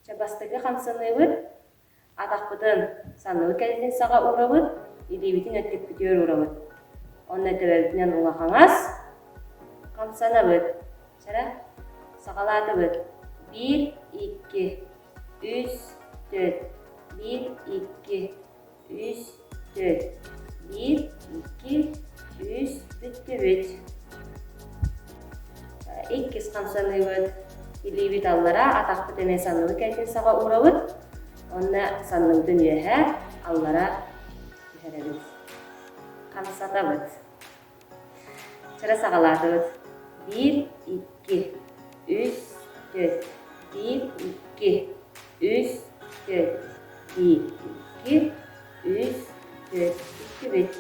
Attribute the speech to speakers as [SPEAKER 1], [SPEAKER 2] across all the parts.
[SPEAKER 1] Чабастыгы хамсаныбыт, атақпытын санныбы кәлетін саға урабыт, илибитин өттік бүтер урабыт. Онна төбәбітінен улақаңас, хамсанабыт. Чара, сағалатыбыт. 1, 2, 3, 4. 1, 2, 3, 4. 1, 2, 3, бүтті бүт. Иккіз хамсаныбыт. Илибит аллара атақпыт әме санныбы кәлетін саға урабыт. Онна санныбытын өйәхә аллара үхәрәбіт. Хамсатабыт. Чара сағалатыбыт. 1, 2, 3, 4. 1, 2, 3, 4. 1, 2, 3, 4. Бүтті бүт.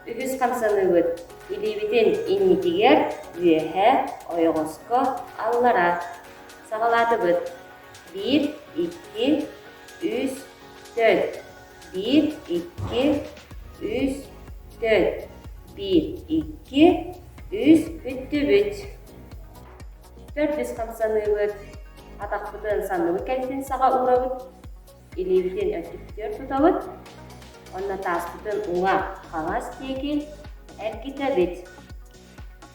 [SPEAKER 1] Үгіз хамсаныбыт. Илибитин инникигер үеһе ойоғоско аллара. Сағалатыбыт. 1, 2, 3, 4. 1, 2, 3, 4. 1, 2, 3, бүтті бүт. 400 хамсаныбыт. Атақпытын санныбы кәлетін саға урабыт. Илибитин өттіктер тұтабыт. Онна таспытын уңа қағас теки әркетәбіт.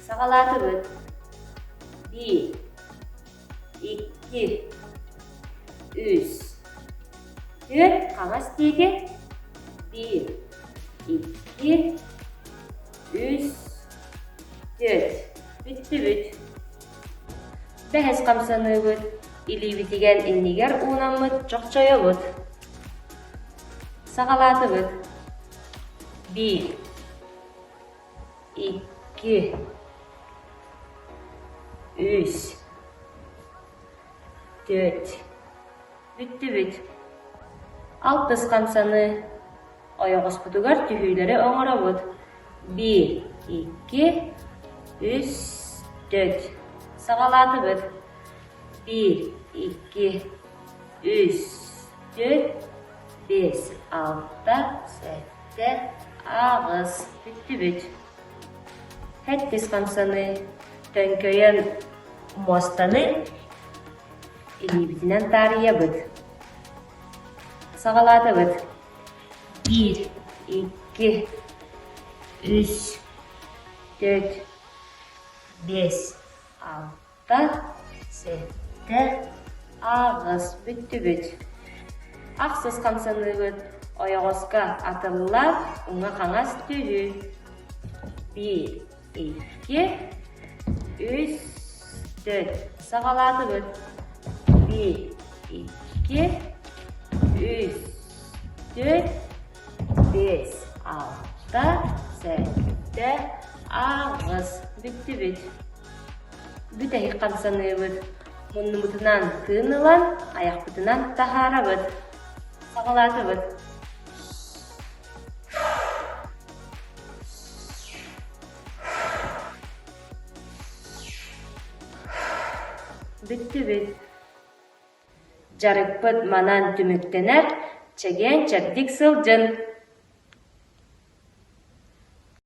[SPEAKER 1] Сағалатыбыт. 1, 2, 3, 4. Қағас теки. 1, 2, 3, 4. Бүтті бүт. Бәхес қамсаныбыт. Илибитиген иннигер уынамыт жоқчайабыт. Сағалатыбыт. 1, 2, 3, 4. Бүтті бүт. 600 қамсаны ойоғыз бұтығар түйілері оңырабыт. 1, 2, 3, 4. Сағалатыбыт. 1, 2, 3, 4, 5, 6, 7, ағыз. Бүтті бүт. 700 қамсаны төнкөйен мостаны илибитінен тария бүт. Сағалатыбыт. 1, 2, 3, 4, 5, 6, 7, ағыз. Бүтті бүт. Ақсыз қамсаны бүт. Ойоғызға атылла, ұңа қаңас түйі. 1, 2, 3, 4. Сағалатыбыт. 1, 2, 3, 4, 5, 6, 7, ағыз. Бүтті бүт. Бүтәйі қамсаны бүт. Мұннымытынан тынылан, аяқпытынан тахара бүт. Сағалатыбыт. 1, 2, 3, 4. Бүтті бүт. Жарықпыт манан түміктенер, чеген чәкдік сылжын.